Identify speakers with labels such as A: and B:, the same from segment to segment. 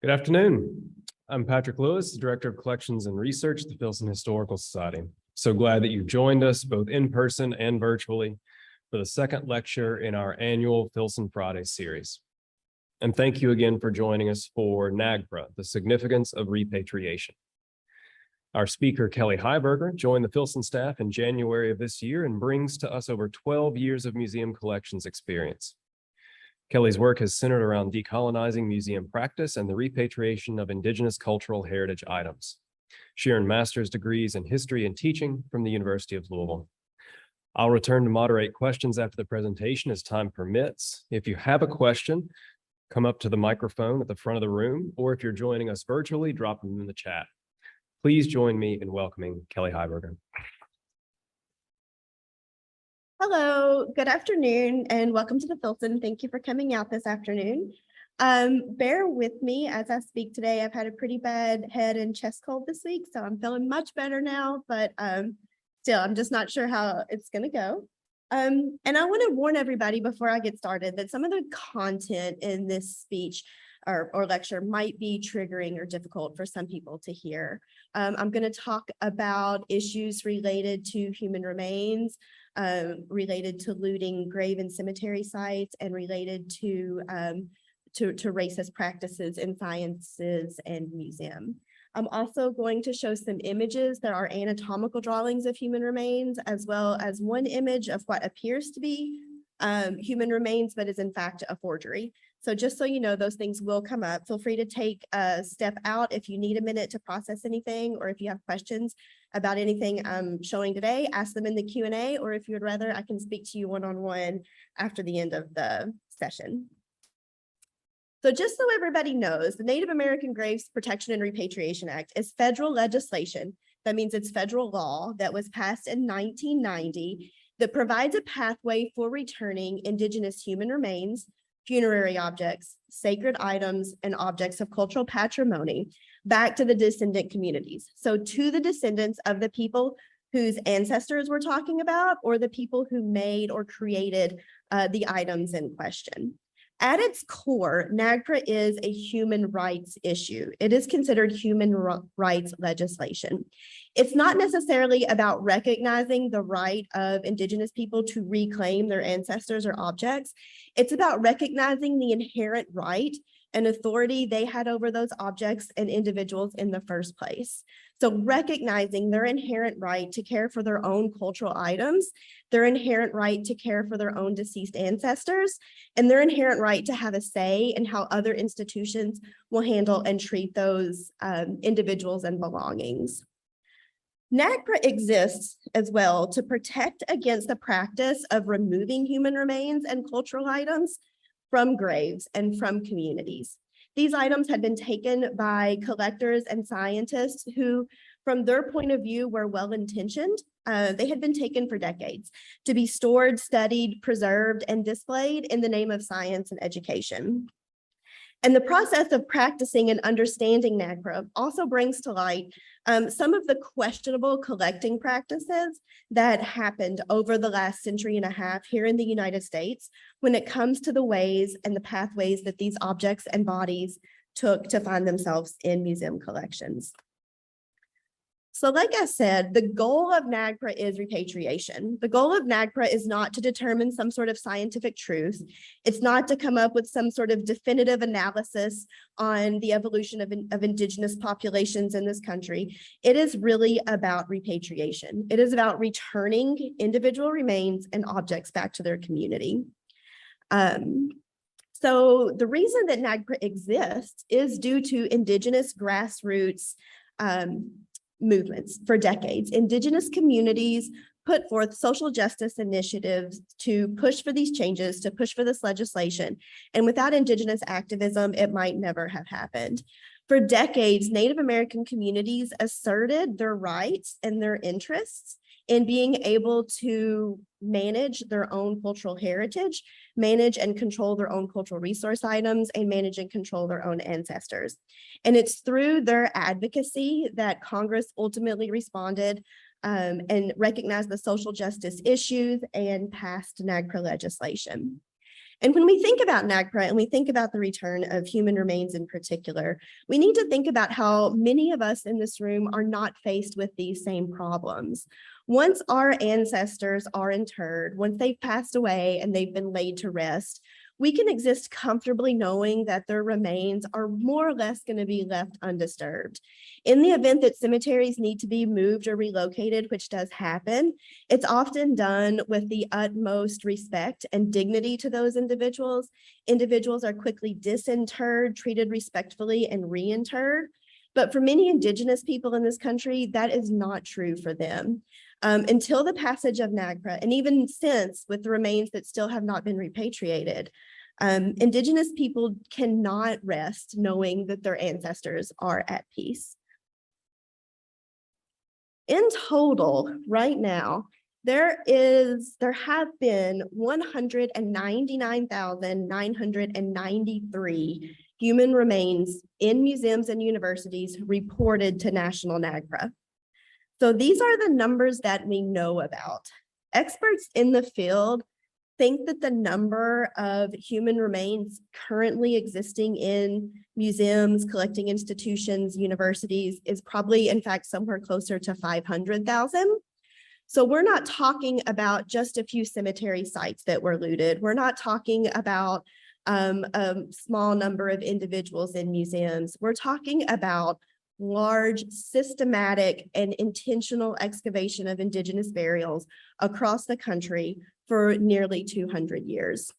A: Good afternoon. I'm Patrick Lewis, Director of Collections and Research at the Filson Historical Society. So glad that you've joined us both in person and virtually for the second lecture in our annual Filson Friday series. And thank you again for joining us for NAGPRA, the significance of repatriation. Our speaker, Kelly Hyberger, joined the Filson staff in January of this year and brings to us over 12 years of museum collections experience. Kelly's work has centered around decolonizing museum practice and the repatriation of Indigenous cultural heritage items. She earned master's degrees in history and teaching from the University of Louisville. I'll return to moderate questions after the presentation as time permits. If you have a question, come up to the microphone at the front of the room, or if you're joining us virtually, drop them in the chat. Please join me in welcoming Kelly Hyberger.
B: Hello, good afternoon, and welcome to the Filson. Thank you for coming out this afternoon. Bear with me as I speak today. I've had a pretty bad head and chest cold this week, so I'm feeling much better now, but still, I'm just not sure how it's going to go. And I want to warn everybody before I get started that some of the content in this speech or lecture might be triggering or difficult for some people to hear. I'm going to talk about issues related to human remains, related to looting grave and cemetery sites, and related to racist practices in sciences and museum. I'm also going to show some images that are anatomical drawings of human remains, as well as one image of what appears to be human remains, but is in fact a forgery. So just so you know, those things will come up. Feel free to take a step out if you need a minute to process anything, or if you have questions about anything I'm showing today, ask them in the Q&A, or if you would rather, I can speak to you one-on-one after the end of the session. So just so everybody knows, the Native American Graves Protection and Repatriation Act is federal legislation. That means it's federal law that was passed in 1990 that provides a pathway for returning Indigenous human remains, funerary objects, sacred items, and objects of cultural patrimony back to the descendant communities. So to the descendants of the people whose ancestors we're talking about, or the people who made or created the items in question. At its core, NAGPRA is a human rights issue. It is considered human rights legislation. It's not necessarily about recognizing the right of Indigenous people to reclaim their ancestors or objects. It's about recognizing the inherent right and authority they had over those objects and individuals in the first place. So recognizing their inherent right to care for their own cultural items, their inherent right to care for their own deceased ancestors, and their inherent right to have a say in how other institutions will handle and treat those individuals and belongings. NAGPRA exists as well to protect against the practice of removing human remains and cultural items from graves and from communities. These items had been taken by collectors and scientists who, from their point of view, were well-intentioned. They had been taken for decades to be stored, studied, preserved, and displayed in the name of science and education. And the process of practicing and understanding NAGPRA also brings to light some of the questionable collecting practices that happened over the last century and a half here in the United States when it comes to the ways and the pathways that these objects and bodies took to find themselves in museum collections. So like I said, the goal of NAGPRA is repatriation. The goal of NAGPRA is not to determine some sort of scientific truth. It's not to come up with some sort of definitive analysis on the evolution of Indigenous populations in this country. It is really about repatriation. It is about returning individual remains and objects back to their community. So the reason that NAGPRA exists is due to Indigenous grassroots movements for decades. Indigenous communities put forth social justice initiatives to push for these changes, to push for this legislation. And without Indigenous activism, it might never have happened. For decades, Native American communities asserted their rights and their interests in being able to manage their own cultural heritage, manage and control their own cultural resource items, and manage and control their own ancestors. And it's through their advocacy that Congress ultimately responded and recognized the social justice issues and passed NAGPRA legislation. And when we think about NAGPRA and we think about the return of human remains in particular, we need to think about how many of us in this room are not faced with these same problems. Once our ancestors are interred, once they've passed away and they've been laid to rest, we can exist comfortably knowing that their remains are more or less going to be left undisturbed. In the event that cemeteries need to be moved or relocated, which does happen, it's often done with the utmost respect and dignity to those individuals. Individuals are quickly disinterred, treated respectfully, and reinterred. But for many Indigenous people in this country, that is not true for them. Until the passage of NAGPRA, and even since with the remains that still have not been repatriated, Indigenous people cannot rest knowing that their ancestors are at peace. In total, right now, there have been 199,993 human remains in museums and universities reported to National NAGPRA. So these are the numbers that we know about. Experts in the field think that the number of human remains currently existing in museums, collecting institutions, universities is probably, in fact, somewhere closer to 500,000. So we're not talking about just a few cemetery sites that were looted. We're not talking about a small number of individuals in museums. We're talking about large, systematic, and intentional excavation of Indigenous burials across the country for nearly 200 years.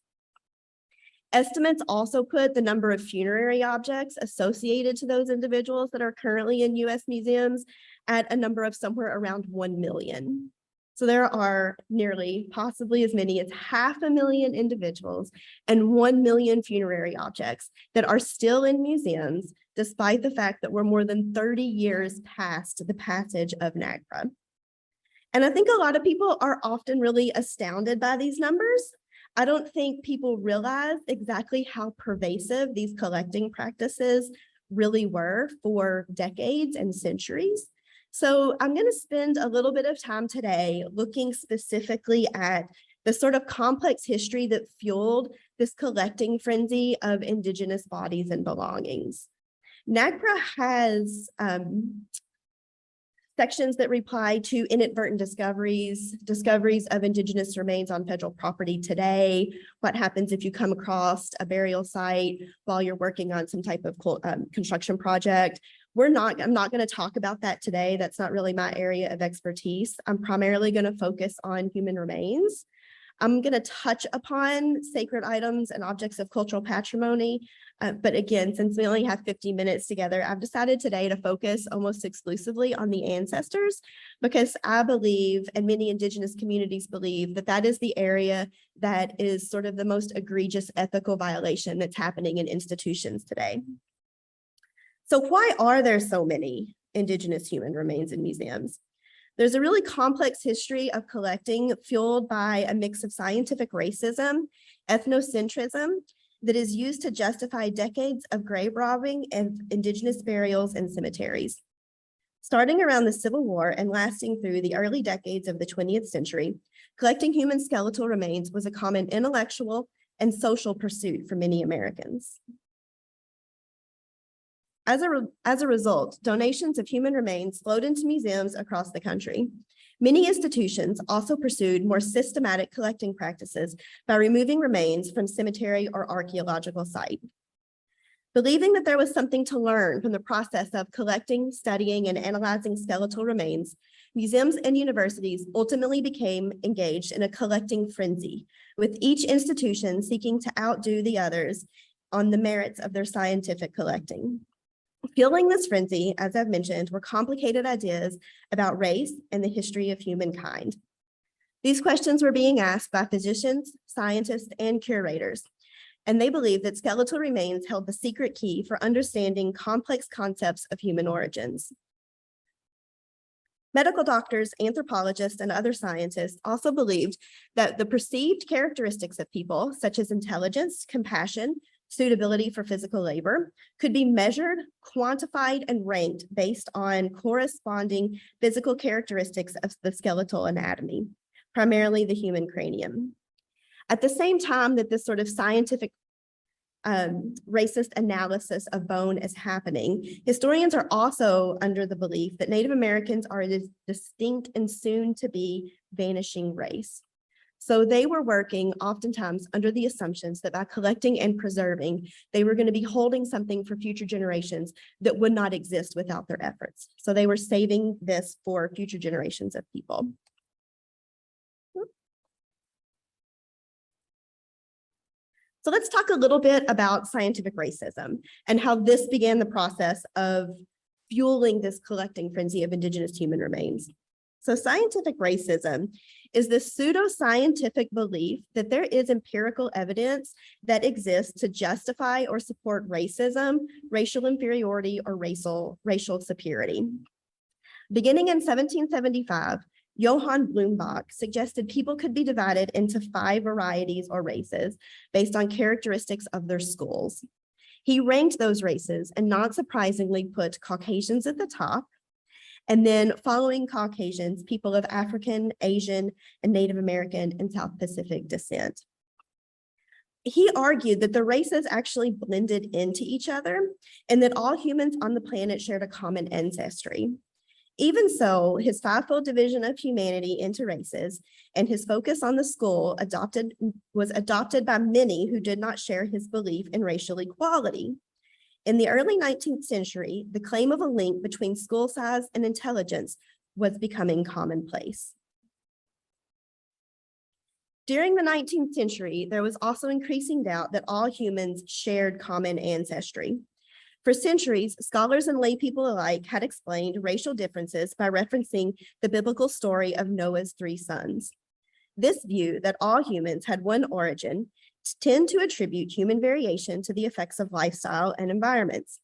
B: Estimates also put the number of funerary objects associated to those individuals that are currently in U.S. museums at a number of somewhere around 1 million. So there are nearly, possibly as many as 500,000 individuals and 1 million funerary objects that are still in museums, despite the fact that we're more than 30 years past the passage of NAGPRA. And I think a lot of people are often really astounded by these numbers. I don't think people realize exactly how pervasive these collecting practices really were for decades and centuries. So I'm going to spend a little bit of time today looking specifically at the sort of complex history that fueled this collecting frenzy of Indigenous bodies and belongings. NAGPRA has sections that reply to inadvertent discoveries of Indigenous remains on federal property today, what happens if you come across a burial site while you're working on some type of construction project. I'm not going to talk about that today. That's not really my area of expertise. I'm primarily going to focus on human remains. I'm going to touch upon sacred items and objects of cultural patrimony. But again, since we only have 50 minutes together, I've decided today to focus almost exclusively on the ancestors, because I believe, and many Indigenous communities believe, that that is the area that is sort of the most egregious ethical violation that's happening in institutions today. So why are there so many Indigenous human remains in museums? There's a really complex history of collecting fueled by a mix of scientific racism, ethnocentrism, that is used to justify decades of grave robbing and Indigenous burials in cemeteries. Starting around the Civil War and lasting through the early decades of the 20th century, collecting human skeletal remains was a common intellectual and social pursuit for many Americans. As a result, donations of human remains flowed into museums across the country. Many institutions also pursued more systematic collecting practices by removing remains from cemetery or archaeological site. Believing that there was something to learn from the process of collecting, studying, and analyzing skeletal remains, museums and universities ultimately became engaged in a collecting frenzy, with each institution seeking to outdo the others on the merits of their scientific collecting. Fueling this frenzy, as I've mentioned, were complicated ideas about race and the history of humankind. These questions were being asked by physicians, scientists, and curators, and they believed that skeletal remains held the secret key for understanding complex concepts of human origins. Medical doctors, anthropologists, and other scientists also believed that the perceived characteristics of people, such as intelligence, compassion, suitability for physical labor, could be measured, quantified, and ranked based on corresponding physical characteristics of the skeletal anatomy, primarily the human cranium. At the same time that this sort of scientific racist analysis of bone is happening, historians are also under the belief that Native Americans are a distinct and soon to be vanishing race. So they were working oftentimes under the assumptions that by collecting and preserving, they were going to be holding something for future generations that would not exist without their efforts. So they were saving this for future generations of people. So let's talk a little bit about scientific racism and how this began the process of fueling this collecting frenzy of Indigenous human remains. So scientific racism is the pseudoscientific belief that there is empirical evidence that exists to justify or support racism, racial inferiority, or racial superiority. Beginning in 1775, Johann Blumenbach suggested people could be divided into 5 varieties or races based on characteristics of their skulls. He ranked those races and not surprisingly put Caucasians at the top, and then following Caucasians, people of African, Asian, and Native American and South Pacific descent. He argued that the races actually blended into each other and that all humans on the planet shared a common ancestry. Even so, his 5-fold division of humanity into races and his focus on the skull was adopted by many who did not share his belief in racial equality. In the early 19th century, the claim of a link between skull size and intelligence was becoming commonplace. During the 19th century, there was also increasing doubt that all humans shared common ancestry. For centuries, scholars and lay people alike had explained racial differences by referencing the biblical story of Noah's 3 sons. This view that all humans had one origin tend to attribute human variation to the effects of lifestyle and environments.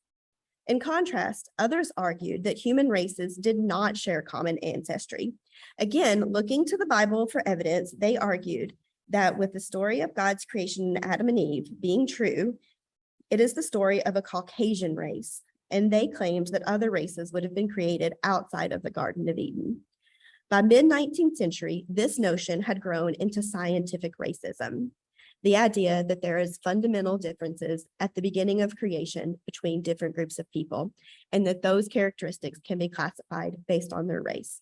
B: In contrast, others argued that human races did not share common ancestry. Again, looking to the Bible for evidence, they argued that with the story of God's creation in Adam and Eve being true, it is the story of a Caucasian race, and they claimed that other races would have been created outside of the Garden of Eden. By mid-19th century, this notion had grown into scientific racism, the idea that there is fundamental differences at the beginning of creation between different groups of people, and that those characteristics can be classified based on their race.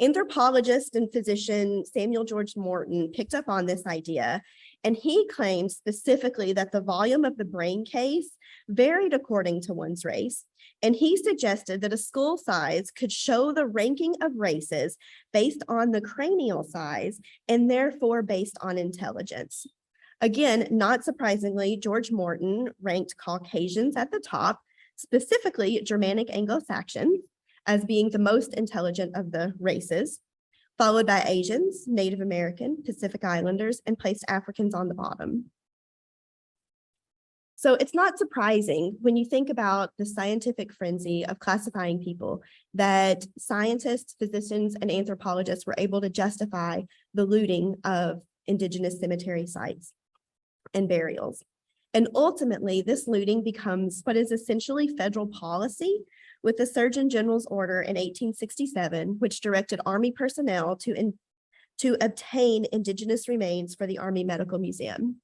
B: Anthropologist and physician Samuel George Morton picked up on this idea, and he claimed specifically that the volume of the brain case varied according to one's race, and he suggested that a skull size could show the ranking of races based on the cranial size and therefore based on intelligence. Again, not surprisingly, George Morton ranked Caucasians at the top, specifically Germanic Anglo-Saxons, as being the most intelligent of the races, followed by Asians, Native American, Pacific Islanders, and placed Africans on the bottom. So it's not surprising when you think about the scientific frenzy of classifying people that scientists, physicians, and anthropologists were able to justify the looting of Indigenous cemetery sites and burials. And ultimately, this looting becomes what is essentially federal policy with the Surgeon General's order in 1867, which directed Army personnel to obtain Indigenous remains for the Army Medical Museum.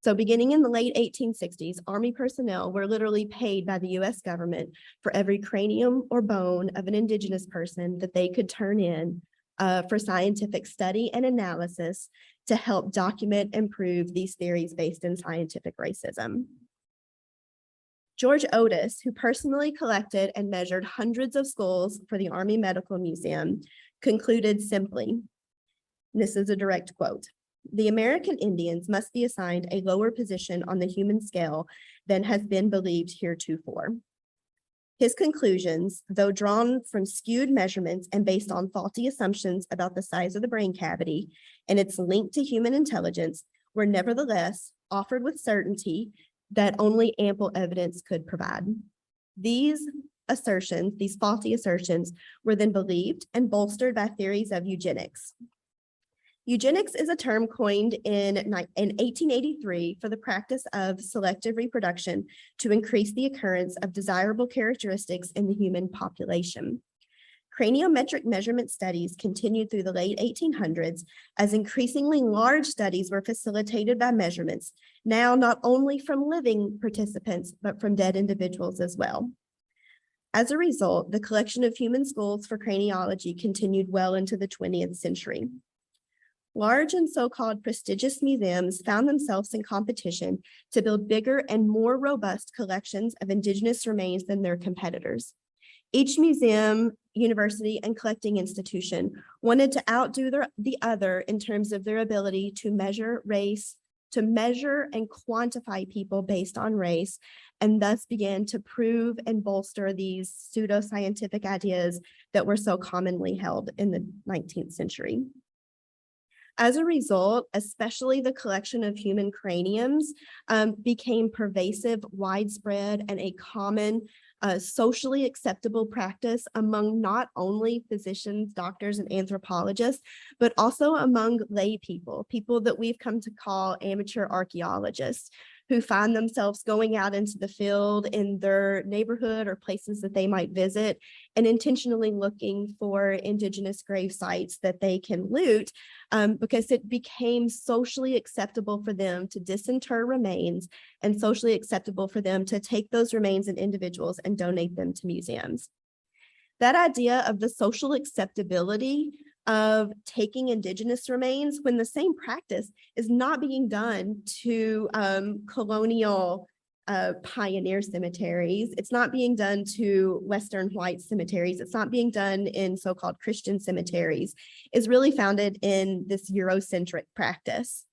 B: So beginning in the late 1860s, Army personnel were literally paid by the US government for every cranium or bone of an Indigenous person that they could turn in for scientific study and analysis to help document and prove these theories based in scientific racism. George Otis, who personally collected and measured hundreds of skulls for the Army Medical Museum, concluded simply, and this is a direct quote, "The American Indians must be assigned a lower position on the human scale than has been believed heretofore." His conclusions, though drawn from skewed measurements and based on faulty assumptions about the size of the brain cavity and its link to human intelligence, were nevertheless offered with certainty that only ample evidence could provide. These assertions, these faulty assertions, were then believed and bolstered by theories of eugenics. Eugenics is a term coined in 1883 for the practice of selective reproduction to increase the occurrence of desirable characteristics in the human population. Craniometric measurement studies continued through the late 1800s as increasingly large studies were facilitated by measurements, now not only from living participants, but from dead individuals as well. As a result, the collection of human skulls for craniology continued well into the 20th century. Large and so-called prestigious museums found themselves in competition to build bigger and more robust collections of Indigenous remains than their competitors. Each museum, university, and collecting institution wanted to outdo the other in terms of their ability to measure race, to measure and quantify people based on race, and thus began to prove and bolster these pseudoscientific ideas that were so commonly held in the 19th century. As a result, especially the collection of human craniums became pervasive, widespread, and a common socially acceptable practice among not only physicians, doctors, and anthropologists, but also among lay people, people that we've come to call amateur archaeologists, who find themselves going out into the field in their neighborhood or places that they might visit and intentionally looking for Indigenous grave sites that they can loot because it became socially acceptable for them to disinter remains and socially acceptable for them to take those remains and individuals and donate them to museums. That idea of the social acceptability of taking Indigenous remains when the same practice is not being done to colonial pioneer cemeteries. It's not being done to Western white cemeteries. It's not being done in so-called Christian cemeteries, is really founded in this Eurocentric practice.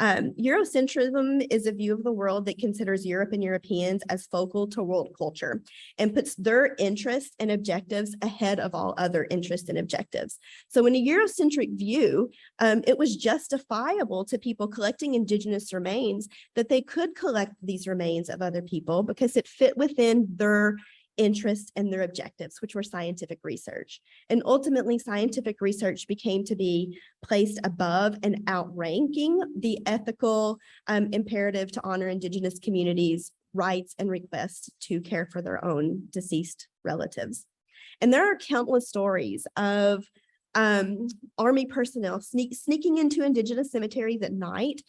B: Eurocentrism is a view of the world that considers Europe and Europeans as focal to world culture and puts their interests and objectives ahead of all other interests and objectives. So in a Eurocentric view, it was justifiable to people collecting Indigenous remains that they could collect these remains of other people because it fit within their interests and their objectives, which were scientific research. And ultimately, scientific research became to be placed above and outranking the ethical imperative to honor Indigenous communities' rights and requests to care for their own deceased relatives. And there are countless stories of Army personnel sneaking into Indigenous cemeteries at night,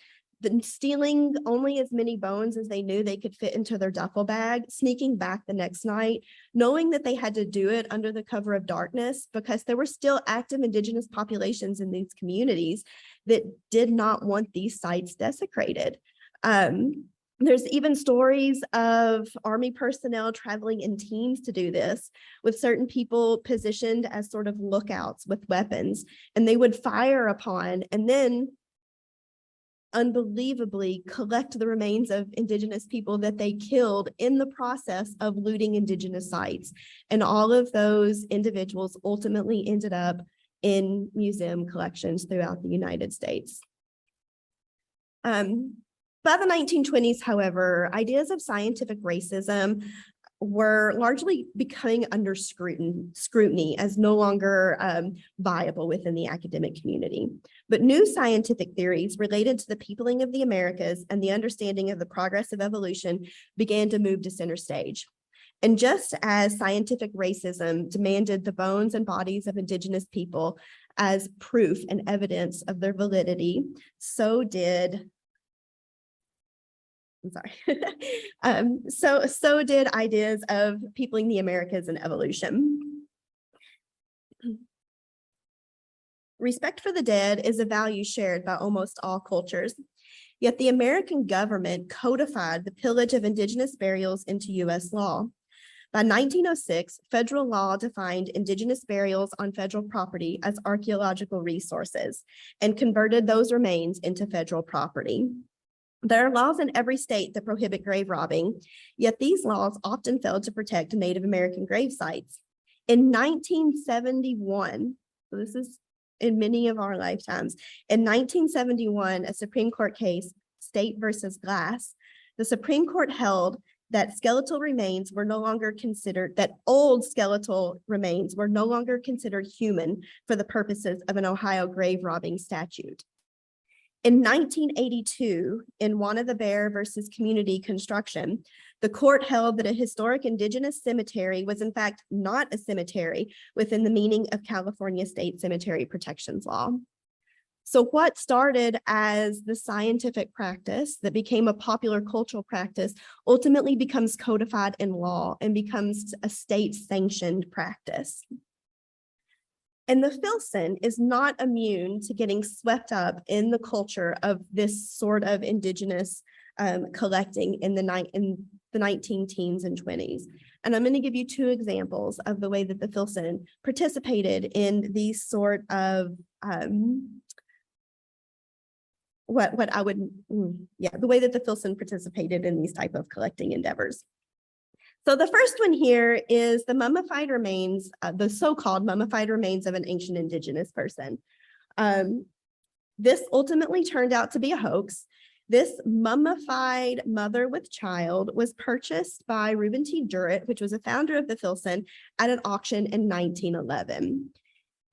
B: stealing only as many bones as they knew they could fit into their duffel bag, sneaking back the next night, knowing that they had to do it under the cover of darkness because there were still active Indigenous populations in these communities that did not want these sites desecrated. There's even stories of Army personnel traveling in teams to do this, with certain people positioned as sort of lookouts with weapons, and they would fire upon and then unbelievably collect the remains of Indigenous people that they killed in the process of looting Indigenous sites. And all of those individuals ultimately ended up in museum collections throughout the United States. By the 1920s, however, ideas of scientific racism were largely becoming under scrutiny as no longer viable within the academic community. But new scientific theories related to the peopling of the Americas and the understanding of the progress of evolution began to move to center stage. And just as scientific racism demanded the bones and bodies of Indigenous people as proof and evidence of their validity, so did so did ideas of peopling the Americas and evolution. Respect for the dead is a value shared by almost all cultures, yet the American government codified the pillage of Indigenous burials into U.S. law. By 1906, federal law defined Indigenous burials on federal property as archaeological resources and converted those remains into federal property. There are laws in every state that prohibit grave robbing, yet these laws often failed to protect Native American grave sites. In 1971, so this is in many of our lifetimes, in 1971, a Supreme Court case, State versus Glass, the Supreme Court held that skeletal remains were no longer considered, that old skeletal remains were no longer considered human for the purposes of an Ohio grave robbing statute. In 1982, in Wanna the Bear versus Community Construction, The court held that a historic Indigenous cemetery was in fact not a cemetery within the meaning of California State Cemetery Protections Law. So what started as the scientific practice that became a popular cultural practice ultimately becomes codified in law and becomes a state-sanctioned practice. And the Filson is not immune to getting swept up in the culture of this sort of Indigenous collecting in the 19 teens and 20s. And I'm going to give you two examples of the way that the Filson participated in these sort of the way that the Filson participated in these type of collecting endeavors. So the first one here is the mummified remains, the so-called mummified remains of an ancient Indigenous person. This ultimately turned out to be a hoax. This mummified mother with child was purchased by Reuben T. Durrett, which was a founder of the Filson, at an auction in 1911.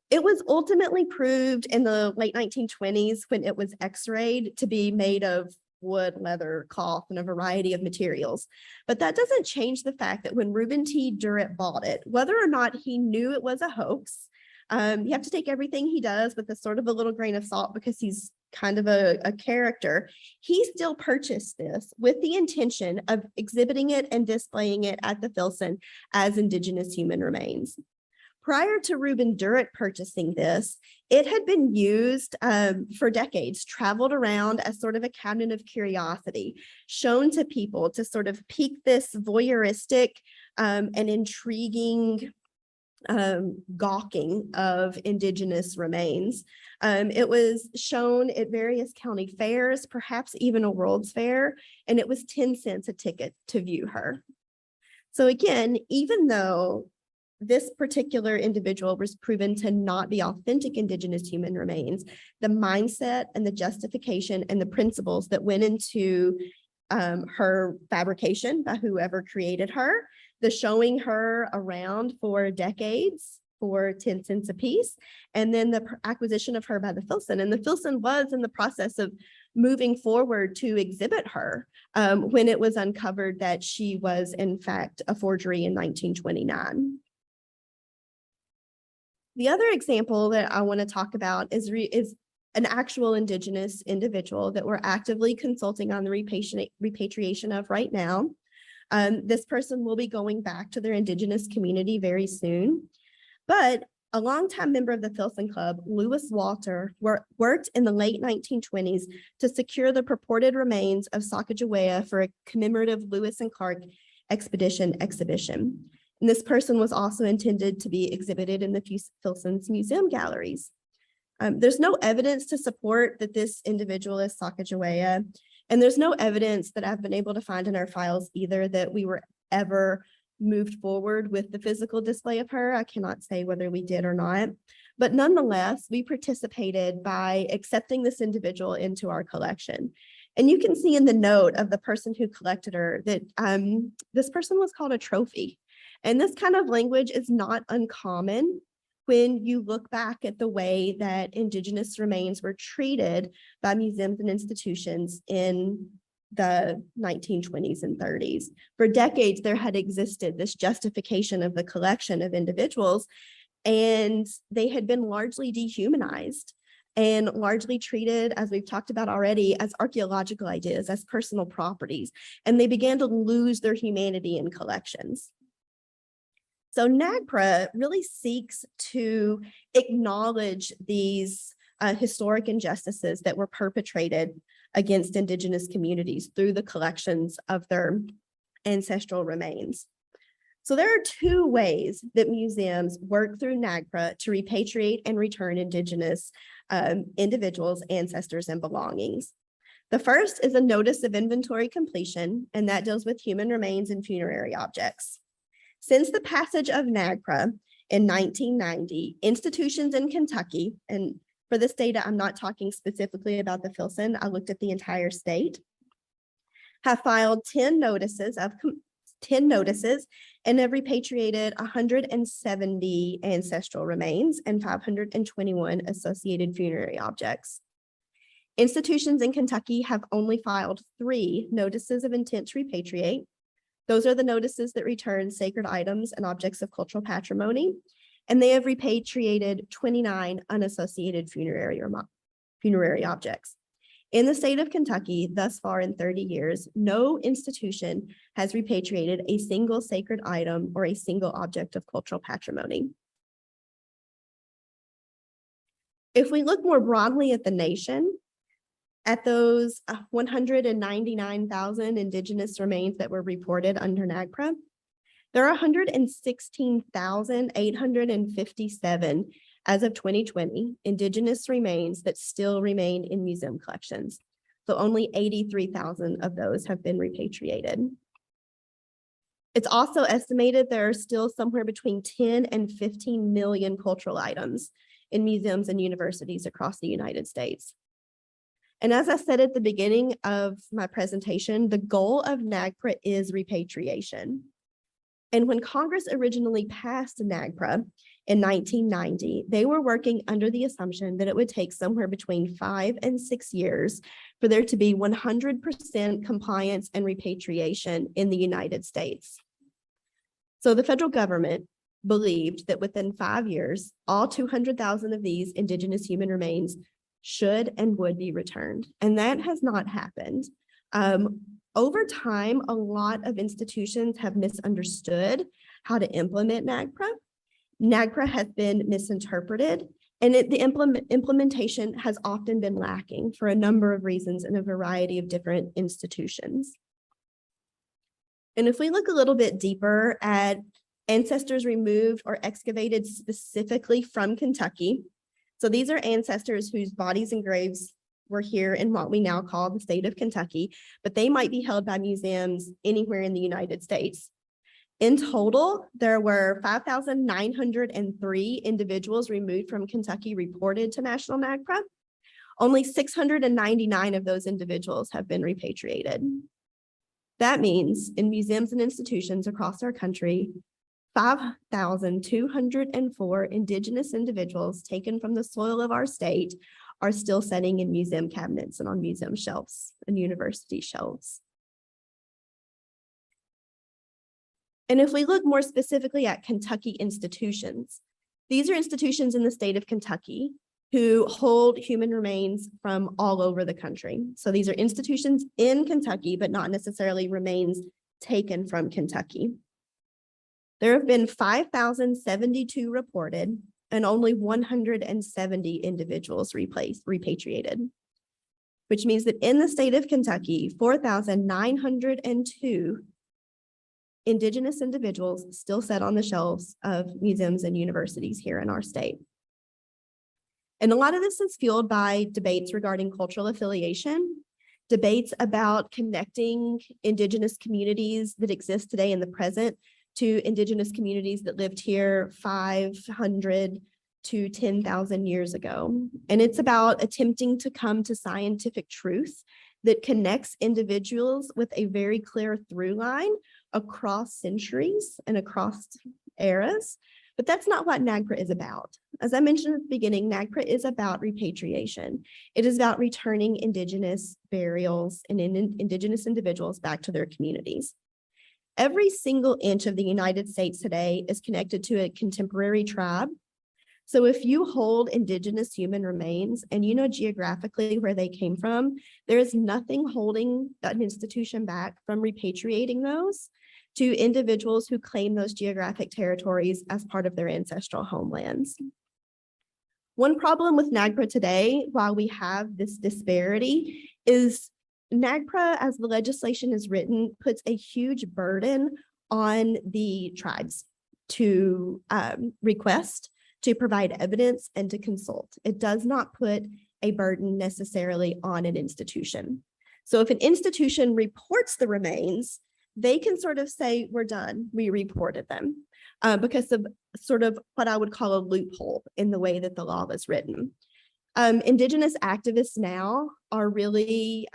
B: It was ultimately proved in the late 1920s when it was x-rayed to be made of wood, leather, cloth, and a variety of materials. But that doesn't change the fact that when Reuben T. Durrett bought it, whether or not he knew it was a hoax, you have to take everything he does with a sort of a little grain of salt because he's kind of a character. He still purchased this with the intention of exhibiting it and displaying it at the Filson as Indigenous human remains. Prior to Reuben Durrett purchasing this, it had been used for decades, traveled around as sort of a cabinet of curiosity, shown to people to sort of pique this voyeuristic and intriguing gawking of Indigenous remains. It was shown at various county fairs, perhaps even a World's Fair, and it was 10 cents a ticket to view her. So again, even though this particular individual was proven to not be authentic Indigenous human remains, the mindset and the justification and the principles that went into her fabrication by whoever created her, the showing her around for decades for 10 cents a piece, and then the acquisition of her by the Filson. And the Filson was in the process of moving forward to exhibit her when it was uncovered that she was in fact a forgery in 1929. The other example that I want to talk about is an actual Indigenous individual that we're actively consulting on the repatriation of right now. This person will be going back to their Indigenous community very soon. But a longtime member of the Filson Club, Lewis Walter, worked in the late 1920s to secure the purported remains of Sacagawea for a commemorative Lewis and Clark expedition exhibition. And this person was also intended to be exhibited in the Filson's museum galleries. There's no evidence to support that this individual is Sacagawea, and there's no evidence that I've been able to find in our files either that we were ever moved forward with the physical display of her. I cannot say whether we did or not, but nonetheless, we participated by accepting this individual into our collection. And you can see in the note of the person who collected her that this person was called a trophy. And this kind of language is not uncommon when you look back at the way that Indigenous remains were treated by museums and institutions in the 1920s and 30s. For decades, there had existed this justification of the collection of individuals, and they had been largely dehumanized and largely treated, as we've talked about already, as archaeological ideas, as personal properties, and they began to lose their humanity in collections. So NAGPRA really seeks to acknowledge these historic injustices that were perpetrated against Indigenous communities through the collections of their ancestral remains. So there are two ways that museums work through NAGPRA to repatriate and return Indigenous individuals, ancestors, and belongings. The first is a notice of inventory completion, and that deals with human remains and funerary objects. Since the passage of NAGPRA in 1990, institutions in Kentucky, and for this data, I'm not talking specifically about the Filson, I looked at the entire state, have filed 10 notices and have repatriated 170 ancestral remains and 521 associated funerary objects. Institutions in Kentucky have only filed 3 notices of intent to repatriate. Those are the notices that return sacred items and objects of cultural patrimony, and they have repatriated 29 unassociated funerary objects. In the state of Kentucky, thus far in 30 years, no institution has repatriated a single sacred item or a single object of cultural patrimony. If we look more broadly at the nation, at those 199,000 Indigenous remains that were reported under NAGPRA, there are 116,857 as of 2020 Indigenous remains that still remain in museum collections. So only 83,000 of those have been repatriated. It's also estimated there are still somewhere between 10 and 15 million cultural items in museums and universities across the United States. And as I said at the beginning of my presentation, the goal of NAGPRA is repatriation. And when Congress originally passed NAGPRA in 1990, they were working under the assumption that it would take somewhere between 5 and 6 years for there to be 100% compliance and repatriation in the United States. So the federal government believed that within 5 years, all 200,000 of these Indigenous human remains should and would be returned. And that has not happened. Over time, a lot of institutions have misunderstood how to implement NAGPRA. NAGPRA has been misinterpreted, and the implementation has often been lacking for a number of reasons in a variety of different institutions. And if we look a little bit deeper at ancestors removed or excavated specifically from Kentucky, so these are ancestors whose bodies and graves were here in what we now call the state of Kentucky, but they might be held by museums anywhere in the United States. In total, there were 5,903 individuals removed from Kentucky reported to National NAGPRA. Only 699 of those individuals have been repatriated. That means in museums and institutions across our country, 5,204 Indigenous individuals taken from the soil of our state are still sitting in museum cabinets and on museum shelves and university shelves. And if we look more specifically at Kentucky institutions, these are institutions in the state of Kentucky who hold human remains from all over the country. So these are institutions in Kentucky, but not necessarily remains taken from Kentucky. There have been 5,072 reported and only 170 individuals repatriated, which means that in the state of Kentucky, 4,902 Indigenous individuals still sit on the shelves of museums and universities here in our state. And a lot of this is fueled by debates regarding cultural affiliation, debates about connecting Indigenous communities that exist today in the present to Indigenous communities that lived here 500 to 10,000 years ago. And it's about attempting to come to scientific truth that connects individuals with a very clear through line across centuries and across eras. But that's not what NAGPRA is about. As I mentioned at the beginning, NAGPRA is about repatriation. It is about returning Indigenous burials and Indigenous individuals back to their communities. Every single inch of the United States today is connected to a contemporary tribe. So if you hold Indigenous human remains and you know geographically where they came from, there is nothing holding an institution back from repatriating those to individuals who claim those geographic territories as part of their ancestral homelands. One problem with NAGPRA today, while we have this disparity, is NAGPRA, as the legislation is written, puts a huge burden on the tribes to request, to provide evidence, and to consult. It does not put a burden necessarily on an institution. So if an institution reports the remains, they can sort of say, we're done, we reported them, because of sort of what I would call a loophole in the way that the law was written. Indigenous activists now are really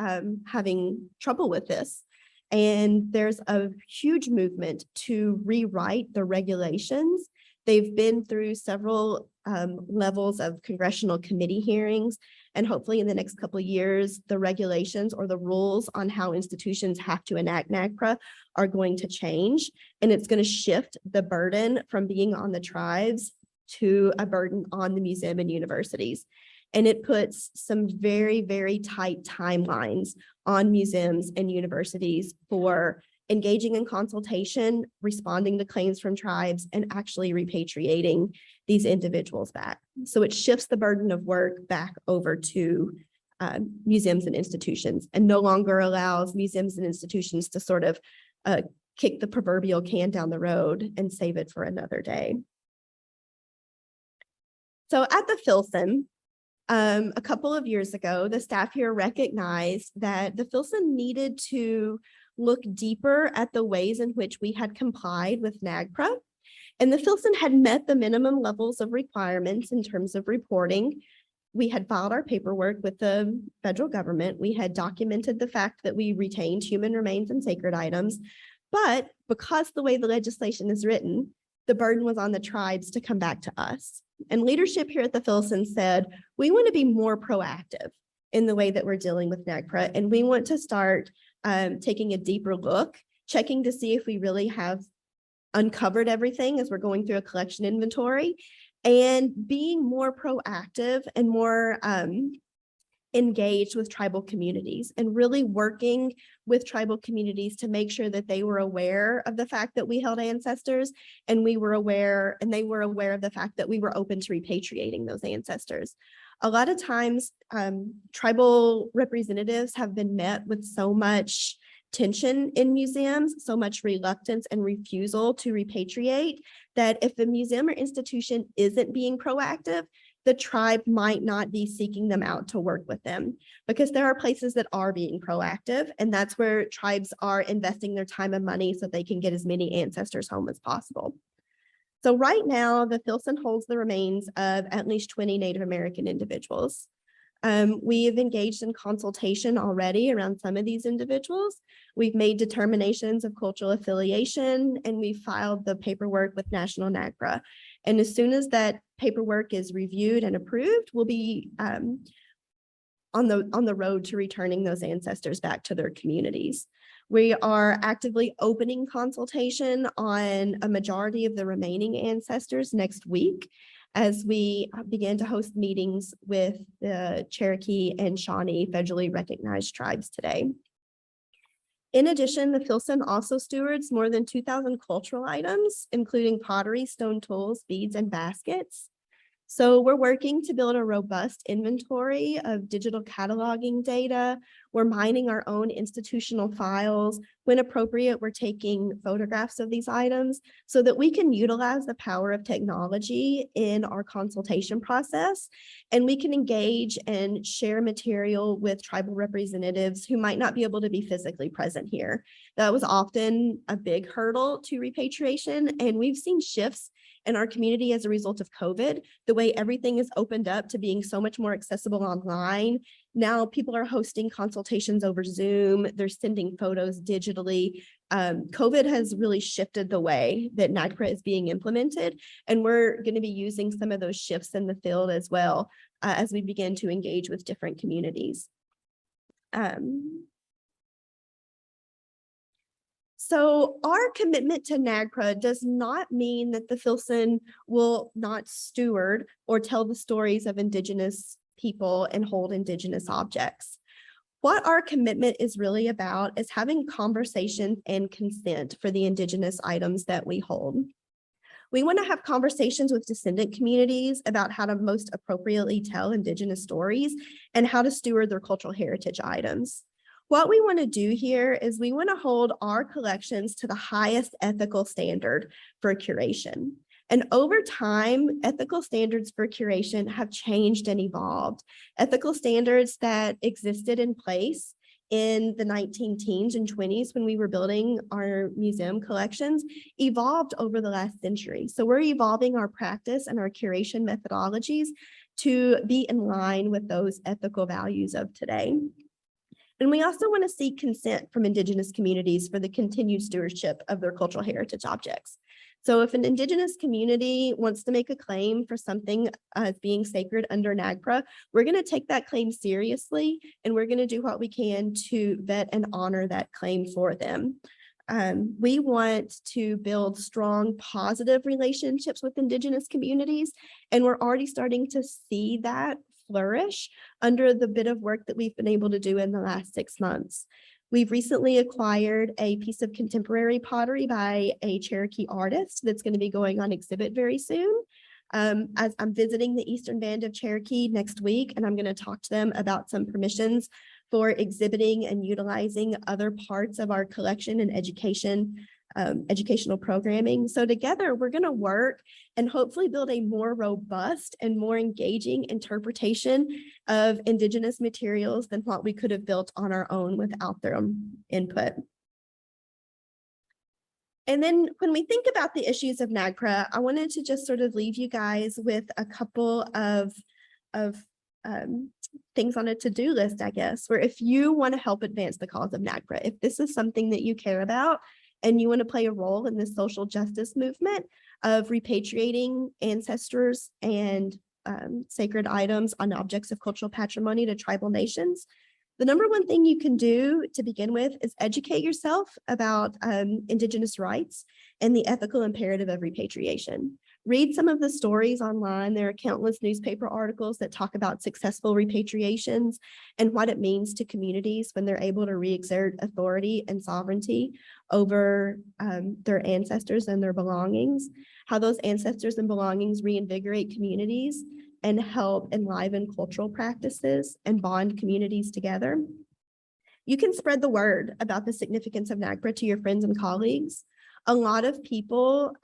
B: having trouble with this. And there's a huge movement to rewrite the regulations They've been through several levels of congressional committee hearings, and hopefully in the next couple of years, the regulations or the rules on how institutions have to enact NAGPRA are going to change, and it's going to shift the burden from being on the tribes to a burden on the museum and universities. And it puts some very, very tight timelines on museums and universities for engaging in consultation, responding to claims from tribes, and actually repatriating these individuals back. So it shifts the burden of work back over to museums and institutions, and no longer allows museums and institutions to sort of kick the proverbial can down the road and save it for another day. So at the Filson, a couple of years ago, the staff here recognized that the Filson needed to look deeper at the ways in which we had complied with NAGPRA. And the Filson had met the minimum levels of requirements in terms of reporting. We had filed our paperwork with the federal government. We had documented the fact that we retained human remains and sacred items. But because the way the legislation is written, the burden was on the tribes to come back to us. And leadership here at the Filson said, we want to be more proactive in the way that we're dealing with NAGPRA, and we want to start taking a deeper look, checking to see if we really have uncovered everything as we're going through a collection inventory, and being more proactive and more engaged with tribal communities, and really working with tribal communities to make sure that they were aware of the fact that we held ancestors, and they were aware of the fact that we were open to repatriating those ancestors. A lot of times, tribal representatives have been met with so much tension in museums, so much reluctance and refusal to repatriate, that if the museum or institution isn't being proactive, the tribe might not be seeking them out to work with them, because there are places that are being proactive, and that's where tribes are investing their time and money so they can get as many ancestors home as possible. So right now, the Filson holds the remains of at least 20 Native American individuals. We have engaged in consultation already around some of these individuals. We've made determinations of cultural affiliation, and we filed the paperwork with National NAGPRA. And as soon as that paperwork is reviewed and approved, we'll be on the road to returning those ancestors back to their communities. We are actively opening consultation on a majority of the remaining ancestors next week, as we begin to host meetings with the Cherokee and Shawnee federally recognized tribes today. In addition, the Filson also stewards more than 2,000 cultural items, including pottery, stone tools, beads, and baskets. So we're working to build a robust inventory of digital cataloging data. We're mining our own institutional files. When appropriate, we're taking photographs of these items so that we can utilize the power of technology in our consultation process, and we can engage and share material with tribal representatives who might not be able to be physically present here. That was often a big hurdle to repatriation, and we've seen shifts in our community as a result of COVID, the way everything is opened up to being so much more accessible online. Now people are hosting consultations over Zoom, they're sending photos digitally. COVID has really shifted the way that NAGPRA is being implemented, and we're going to be using some of those shifts in the field as well as we begin to engage with different communities. So our commitment to NAGPRA does not mean that the Filson will not steward or tell the stories of Indigenous people and hold Indigenous objects. What our commitment is really about is having conversations and consent for the Indigenous items that we hold. We want to have conversations with descendant communities about how to most appropriately tell Indigenous stories and how to steward their cultural heritage items. What we want to do here is we want to hold our collections to the highest ethical standard for curation. And over time, ethical standards for curation have changed and evolved. Ethical standards that existed in place in the 19-teens and 20s when we were building our museum collections evolved over the last century. So we're evolving our practice and our curation methodologies to be in line with those ethical values of today. And we also want to seek consent from Indigenous communities for the continued stewardship of their cultural heritage objects. So if an Indigenous community wants to make a claim for something as being sacred under NAGPRA, we're going to take that claim seriously, and we're going to do what we can to vet and honor that claim for them. We want to build strong, positive relationships with Indigenous communities, and we're already starting to see that flourish under the bit of work that we've been able to do in the last 6 months. We've recently acquired a piece of contemporary pottery by a Cherokee artist that's going to be going on exhibit very soon. As I'm visiting the Eastern Band of Cherokee next week, and I'm going to talk to them about some permissions for exhibiting and utilizing other parts of our collection and educational programming. So together we're going to work and hopefully build a more robust and more engaging interpretation of Indigenous materials than what we could have built on our own without their input. And then when we think about the issues of NAGPRA, I wanted to just sort of leave you guys with a couple of things on a to-do list, I guess, where if you want to help advance the cause of NAGPRA, if this is something that you care about and you want to play a role in this social justice movement of repatriating ancestors and sacred items on objects of cultural patrimony to tribal nations, the number one thing you can do to begin with is educate yourself about Indigenous rights and the ethical imperative of repatriation. Read some of the stories online. There are countless newspaper articles that talk about successful repatriations and what it means to communities when they're able to re-exert authority and sovereignty over their ancestors and their belongings, how those ancestors and belongings reinvigorate communities and help enliven cultural practices and bond communities together. You can spread the word about the significance of NAGPRA to your friends and colleagues. A lot of people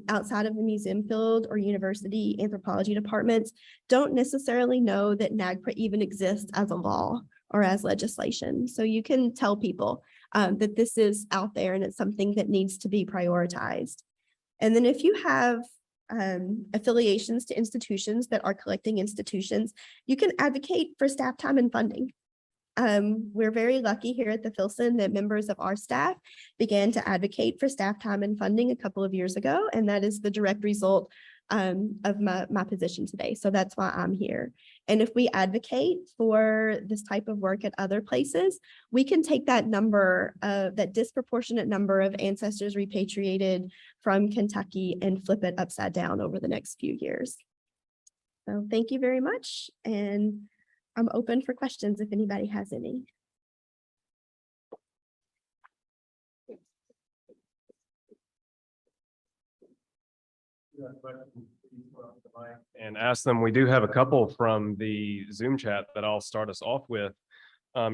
B: outside of the museum field or university anthropology departments don't necessarily know that NAGPRA even exists as a law or as legislation. So you can tell people that this is out there and it's something that needs to be prioritized. And then if you have affiliations to institutions that are collecting institutions, you can advocate for staff time and funding. We're very lucky here at the Filson that members of our staff began to advocate for staff time and funding a couple of years ago, and that is the direct result of my position today. So that's why I'm here. And if we advocate for this type of work at other places, we can take that number, that disproportionate number of ancestors repatriated from Kentucky and flip it upside down over the next few years. So thank you very much. And I'm open for questions if anybody has any.
A: And ask them. We do have a couple from the Zoom chat that I'll start us off with.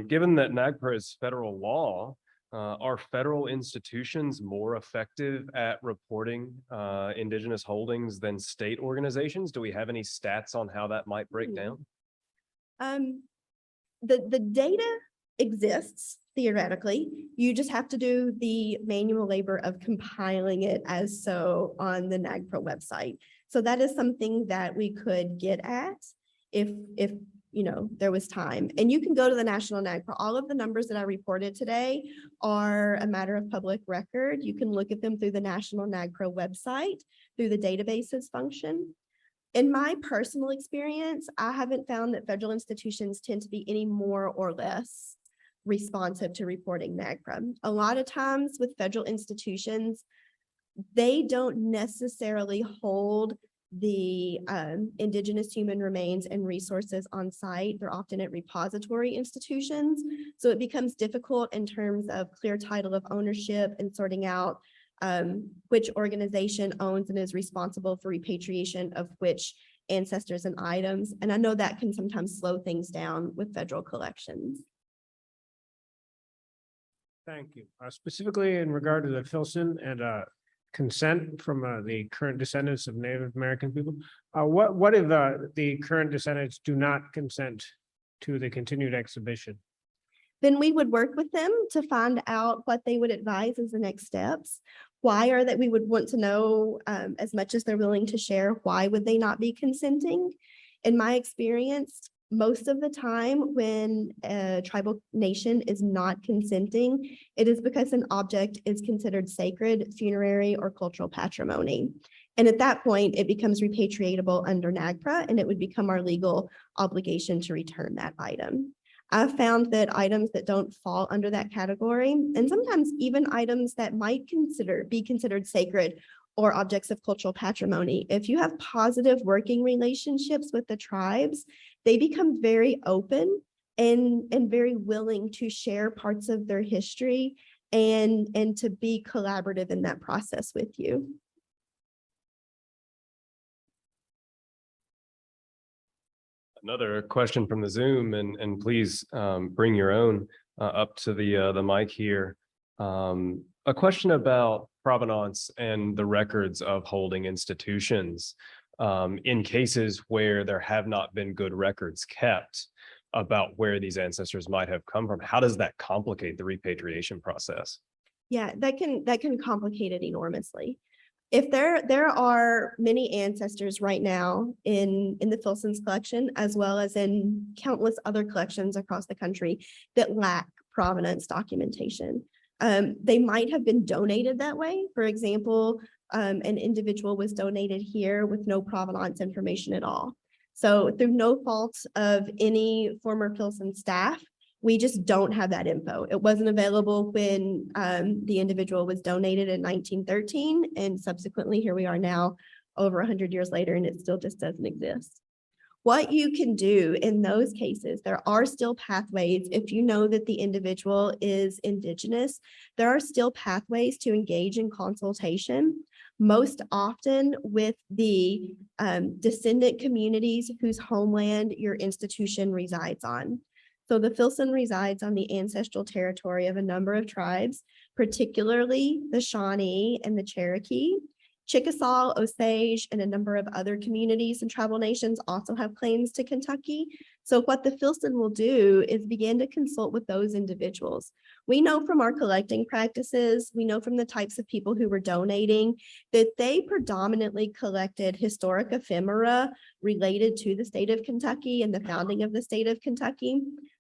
A: Given that NAGPRA is federal law, are federal institutions more effective at reporting Indigenous holdings than state organizations? Do we have any stats on how that might break down?
B: The data exists theoretically. You just have to do the manual labor of compiling it as so on the NAGPRA website. So that is something that we could get at if you know there was time. And you can go to the National NAGPRA. All of the numbers that I reported today are a matter of public record. You can look at them through the National NAGPRA website through the databases function. In my personal experience, I haven't found that federal institutions tend to be any more or less responsive to reporting NAGPRA. A lot of times with federal institutions, they don't necessarily hold the Indigenous human remains and resources on site. They're often at repository institutions. So it becomes difficult in terms of clear title of ownership and sorting out which organization owns and is responsible for repatriation of which ancestors and items. And I know that can sometimes slow things down with federal collections.
C: Thank you. Specifically in regard to the Filson and consent from the current descendants of Native American people, what if the current descendants do not consent to the continued exhibition?
B: Then we would work with them to find out what they would advise as the next steps. Why are that we would want to know as much as they're willing to share, why would they not be consenting? In my experience, Most of the time when a tribal nation is not consenting, it is because an object is considered sacred, funerary, or cultural patrimony. And at that point, it becomes repatriatable under NAGPRA, and it would become our legal obligation to return that item. I've found that items that don't fall under that category, and sometimes even items that might be considered sacred or objects of cultural patrimony, if you have positive working relationships with the tribes, they become very open and very willing to share parts of their history and to be collaborative in that process with you.
A: Another question from the Zoom, and please bring your own up to the mic here. A question about provenance and the records of holding institutions in cases where there have not been good records kept about where these ancestors might have come from. How does that complicate the repatriation process?
B: Yeah, that can complicate it enormously. If there are many ancestors right now in the Filson's collection, as well as in countless other collections across the country that lack provenance documentation. They might have been donated that way. For example, an individual was donated here with no provenance information at all. So through no fault of any former Filson staff, we just don't have that info. It wasn't available when the individual was donated in 1913, and subsequently here we are now over 100 years later, and it still just doesn't exist. What you can do in those cases, there are still pathways. If you know that the individual is Indigenous, there are still pathways to engage in consultation, most often with the descendant communities whose homeland your institution resides on. So the Filson resides on the ancestral territory of a number of tribes, particularly the Shawnee and the Cherokee. Chickasaw, Osage, and a number of other communities and tribal nations also have claims to Kentucky. So what the Filson will do is begin to consult with those individuals. We know from our collecting practices, we know from the types of people who were donating that they predominantly collected historic ephemera related to the state of Kentucky and the founding of the state of Kentucky.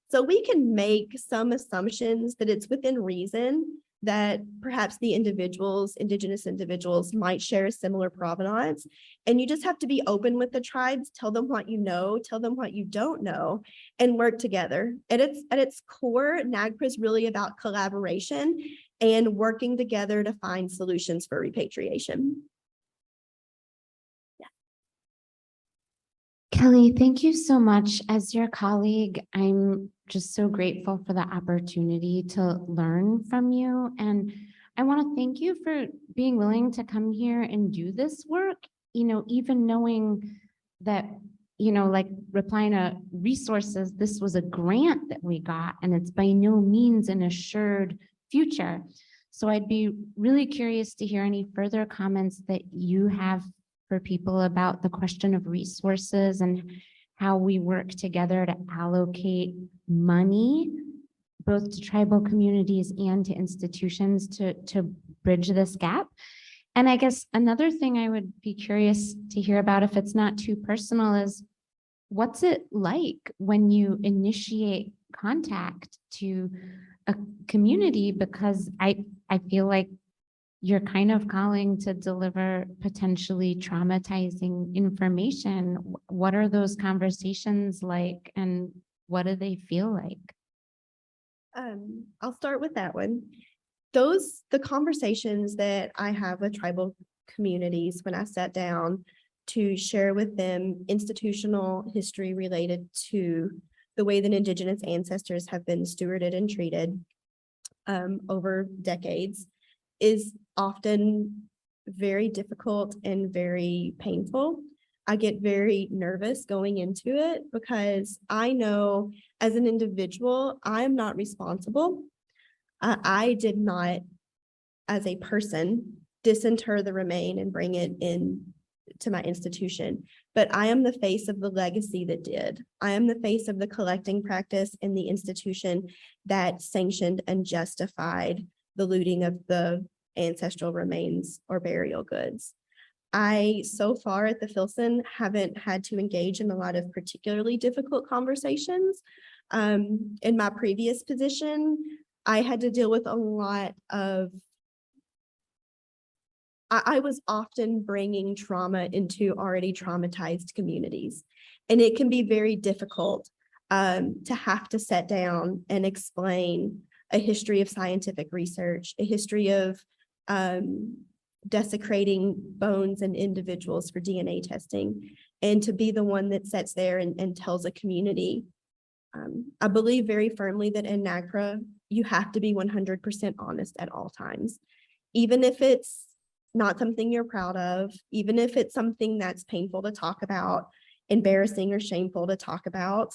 B: So we can make some assumptions that it's within reason that perhaps the Indigenous individuals might share a similar provenance. And you just have to be open with the tribes, tell them what you know, tell them what you don't know, and work together. At its core, NAGPRA is really about collaboration and working together to find solutions for repatriation.
D: Kelly, thank you so much. As your colleague, I'm just so grateful for the opportunity to learn from you. And I want to thank you for being willing to come here and do this work, even knowing that, like replying to resources, this was a grant that we got, and it's by no means an assured future. So I'd be really curious to hear any further comments that you have for people about the question of resources and how we work together to allocate money, both to tribal communities and to institutions to bridge this gap. And I guess another thing I would be curious to hear about, if it's not too personal, is what's it like when you initiate contact to a community? Because I feel like you're kind of calling to deliver potentially traumatizing information. What are those conversations like, and what do they feel like?
B: I'll start with that one. The conversations that I have with tribal communities when I sat down to share with them institutional history related to the way that Indigenous ancestors have been stewarded and treated over decades is often very difficult and very painful. I get very nervous going into it because I know as an individual, I'm not responsible. I did not, as a person, disinter the remain and bring it in to my institution, but I am the face of the legacy that did. I am the face of the collecting practice in the institution that sanctioned and justified the looting of the ancestral remains or burial goods. I, so far at the Filson, haven't had to engage in a lot of particularly difficult conversations. In my previous position, I had to deal with a lot of I was often bringing trauma into already traumatized communities. And it can be very difficult to have to sit down and explain a history of scientific research, a history of desecrating bones and individuals for DNA testing, and to be the one that sits there and tells a community. I believe very firmly that in NAGPRA, you have to be 100% honest at all times, even if it's not something you're proud of, even if it's something that's painful to talk about, embarrassing or shameful to talk about.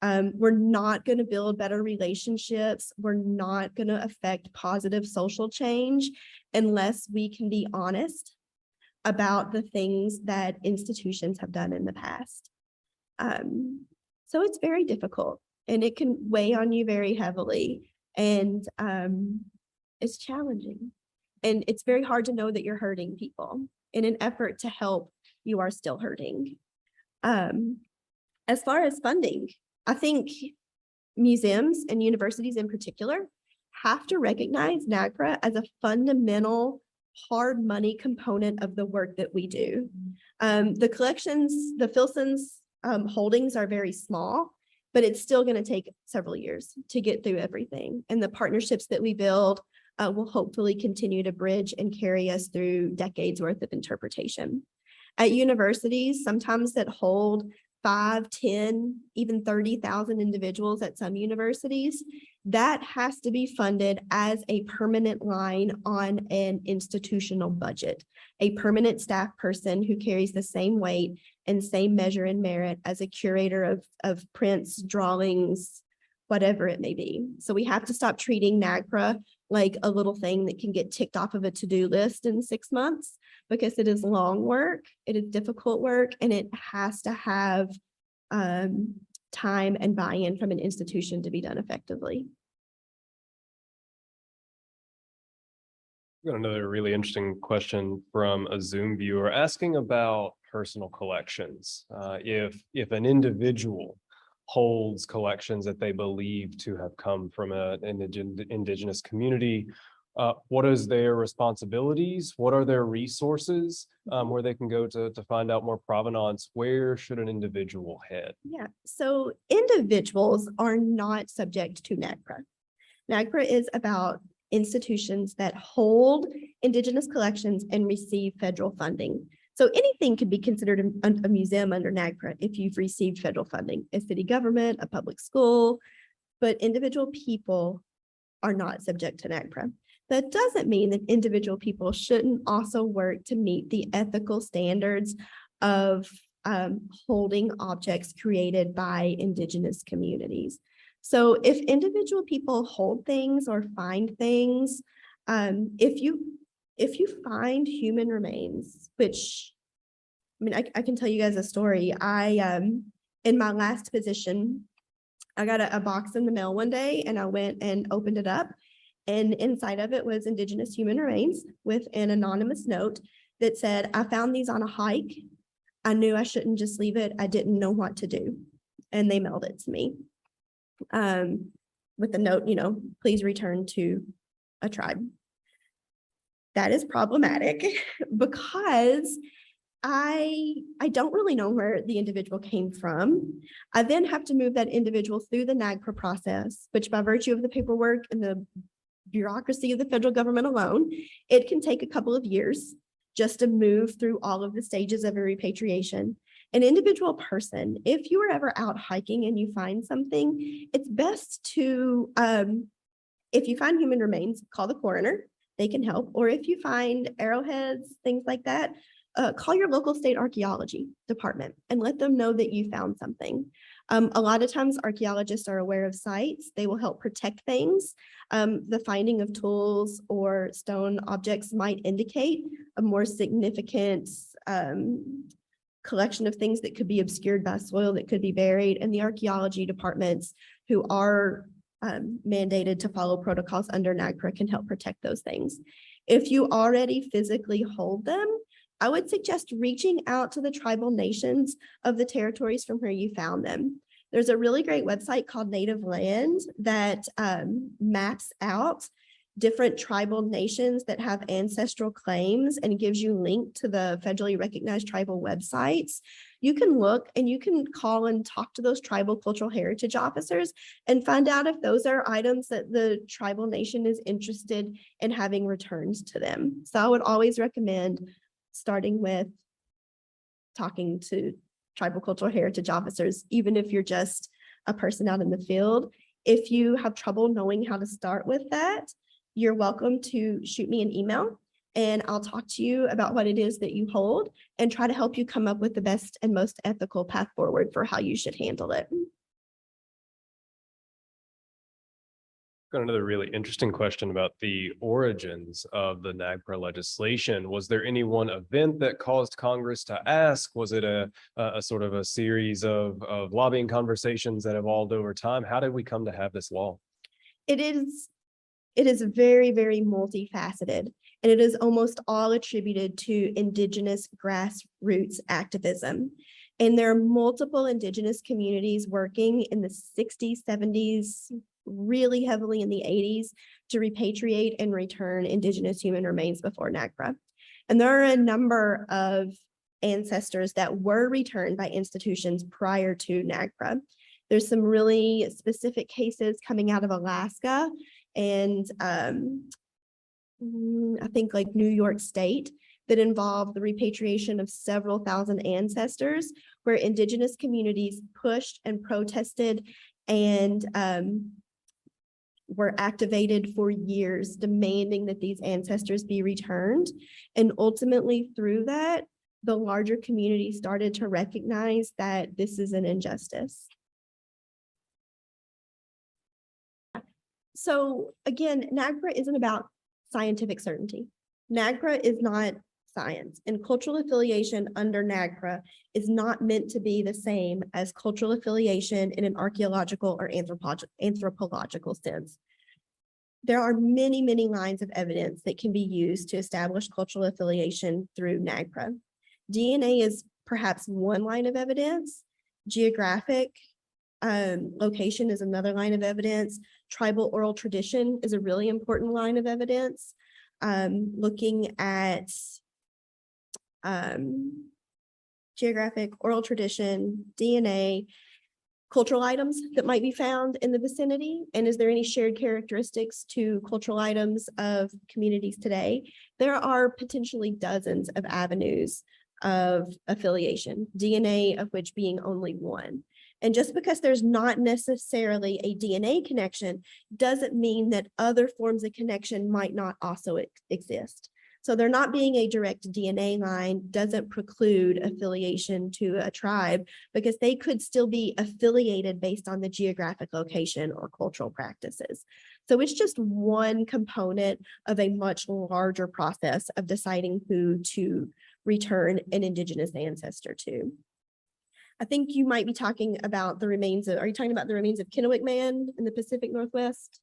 B: We're not going to build better relationships. We're not going to affect positive social change unless we can be honest about the things that institutions have done in the past. So it's very difficult and it can weigh on you very heavily, and it's challenging. And it's very hard to know that you're hurting people. In an effort to help, you are still hurting. As far as funding, I think museums and universities in particular have to recognize NAGPRA as a fundamental hard money component of the work that we do. The collections, the Filson's holdings are very small, but it's still going to take several years to get through everything. And the partnerships that we build will hopefully continue to bridge and carry us through decades worth of interpretation. At universities, sometimes that hold 5, 10, even 30,000 individuals at some universities, that has to be funded as a permanent line on an institutional budget. A permanent staff person who carries the same weight and same measure and merit as a curator of prints, drawings, whatever it may be. So we have to stop treating NAGPRA like a little thing that can get ticked off of a to-do list in 6 months, because it is long work, it is difficult work, and it has to have time and buy-in from an institution to be done effectively.
A: Got another really interesting question from a Zoom viewer asking about personal collections. If an individual holds collections that they believe to have come from an indigenous community, what is their responsibilities? What are their resources where they can go to find out more provenance? Where should an individual head?
B: Yeah, so individuals are not subject to NAGPRA. NAGPRA is about institutions that hold Indigenous collections and receive federal funding. So anything could be considered a museum under NAGPRA if you've received federal funding, a city government, a public school, but individual people are not subject to NAGPRA. That doesn't mean that individual people shouldn't also work to meet the ethical standards of holding objects created by Indigenous communities. So if individual people hold things or find things, if you find human remains, which, I mean, I can tell you guys a story. In my last position, I got a box in the mail one day and I went and opened it up, and inside of it was Indigenous human remains with an anonymous note that said, "I found these on a hike. I knew I shouldn't just leave it. I didn't know what to do." And they mailed it to me with the note, "Please return to a tribe." That is problematic because I don't really know where the individual came from. I then have to move that individual through the NAGPRA process, which by virtue of the paperwork and the bureaucracy of the federal government alone, it can take a couple of years just to move through all of the stages of a repatriation. An individual person, if you are ever out hiking and you find something, it's best to, if you find human remains, call the coroner, they can help. Or if you find arrowheads, things like that, call your local state archaeology department and let them know that you found something. A lot of times archaeologists are aware of sites. They will help protect things. The finding of tools or stone objects might indicate a more significant collection of things that could be obscured by soil, that could be buried, and the archaeology departments who are mandated to follow protocols under NAGPRA can help protect those things. If you already physically hold them, I would suggest reaching out to the tribal nations of the territories from where you found them. There's a really great website called Native Land that maps out different tribal nations that have ancestral claims and gives you a link to the federally recognized tribal websites. You can look and you can call and talk to those tribal cultural heritage officers and find out if those are items that the tribal nation is interested in having returned to them. So I would always recommend starting with talking to tribal cultural heritage officers, even if you're just a person out in the field. If you have trouble knowing how to start with that, you're welcome to shoot me an email and I'll talk to you about what it is that you hold and try to help you come up with the best and most ethical path forward for how you should handle it.
A: Got another really interesting question about the origins of the NAGPRA legislation. Was there any one event that caused Congress to ask? Was it a sort of a series of lobbying conversations that evolved over time? How did we come to have this law?
B: It is very, very multifaceted, and it is almost all attributed to Indigenous grassroots activism. And there are multiple Indigenous communities working in the 60s, 70s, really heavily in the 80s to repatriate and return Indigenous human remains before NAGPRA. And there are a number of ancestors that were returned by institutions prior to NAGPRA. There's some really specific cases coming out of Alaska and I think like New York State that involve the repatriation of several thousand ancestors where Indigenous communities pushed and protested and were activated for years demanding that these ancestors be returned. And ultimately through that, the larger community started to recognize that this is an injustice. So again, NAGPRA isn't about scientific certainty. NAGPRA is not science, and cultural affiliation under NAGPRA is not meant to be the same as cultural affiliation in an archaeological or anthropological sense. There are many, many lines of evidence that can be used to establish cultural affiliation through NAGPRA. DNA is perhaps one line of evidence. Geographic location is another line of evidence. Tribal oral tradition is a really important line of evidence. Looking at geographic, oral tradition, DNA, cultural items that might be found in the vicinity, and is there any shared characteristics to cultural items of communities today? There are potentially dozens of avenues of affiliation, DNA of which being only one. And just because there's not necessarily a DNA connection doesn't mean that other forms of connection might not also exist. So there not being a direct DNA line doesn't preclude affiliation to a tribe because they could still be affiliated based on the geographic location or cultural practices. So it's just one component of a much larger process of deciding who to return an Indigenous ancestor to. I think you might be talking about the remains of, are you talking about the remains of Kennewick Man in the Pacific Northwest?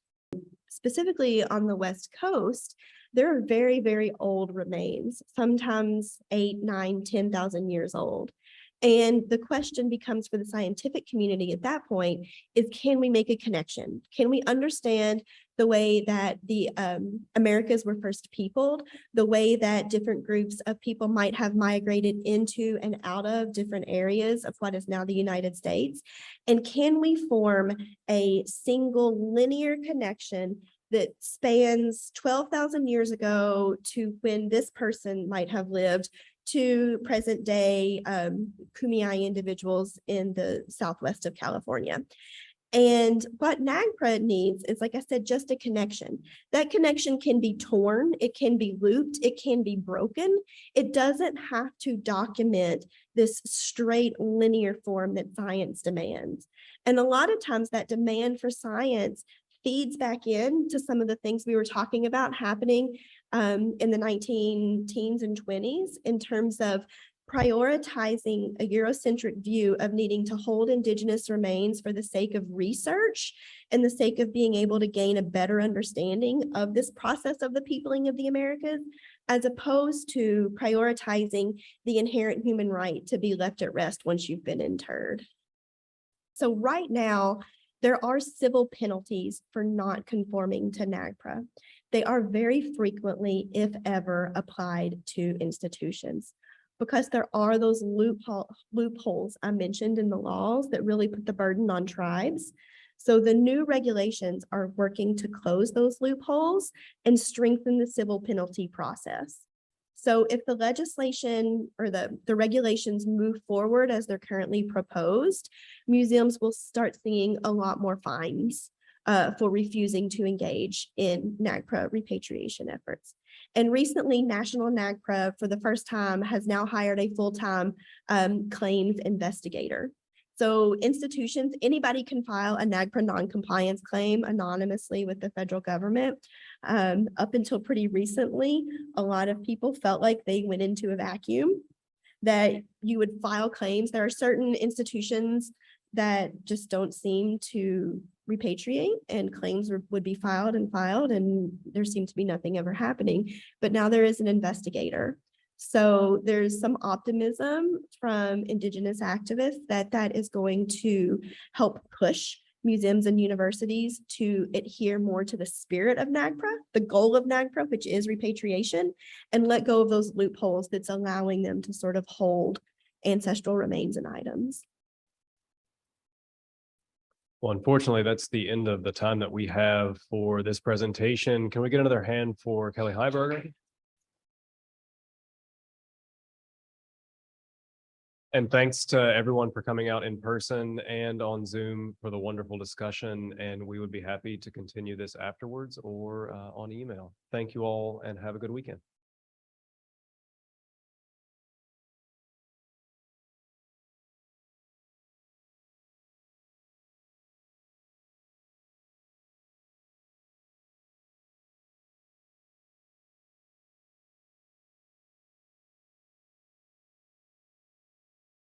B: Specifically on the West Coast, there are very, very old remains, sometimes 8, 9, 10,000 years old. And the question becomes for the scientific community at that point is, can we make a connection? Can we understand the way that the Americas were first peopled, the way that different groups of people might have migrated into and out of different areas of what is now the United States? And can we form a single linear connection that spans 12,000 years ago to when this person might have lived to present day Kumeyaay individuals in the southwest of California? And what NAGPRA needs is, like I said, just a connection. That connection can be torn, it can be looped, it can be broken. It doesn't have to document this straight linear form that science demands. And a lot of times that demand for science feeds back in to some of the things we were talking about happening in the 1910s and 20s in terms of prioritizing a Eurocentric view of needing to hold Indigenous remains for the sake of research and the sake of being able to gain a better understanding of this process of the peopling of the Americas, as opposed to prioritizing the inherent human right to be left at rest once you've been interred. So right now, there are civil penalties for not conforming to NAGPRA. They are very frequently, if ever, applied to institutions because there are those loopholes I mentioned in the laws that really put the burden on tribes. So the new regulations are working to close those loopholes and strengthen the civil penalty process. So if the legislation or the regulations move forward as they're currently proposed, museums will start seeing a lot more fines for refusing to engage in NAGPRA repatriation efforts. And recently, National NAGPRA, for the first time, has now hired a full-time claims investigator. So institutions, anybody can file a NAGPRA non-compliance claim anonymously with the federal government. Up until pretty recently, a lot of people felt like they went into a vacuum, that you would file claims. There are certain institutions that just don't seem to repatriate, and claims would be filed, and there seemed to be nothing ever happening. But now there is an investigator. So there's some optimism from Indigenous activists that that is going to help push museums and universities to adhere more to the spirit of NAGPRA, the goal of NAGPRA, which is repatriation, and let go of those loopholes that's allowing them to sort of hold ancestral remains and items.
A: Well, unfortunately, that's the end of the time that we have for this presentation. Can we get another hand for Kelly Hyberger? And thanks to everyone for coming out in person and on Zoom for the wonderful discussion. And we would be happy to continue this afterwards or on email. Thank you all and have a good weekend.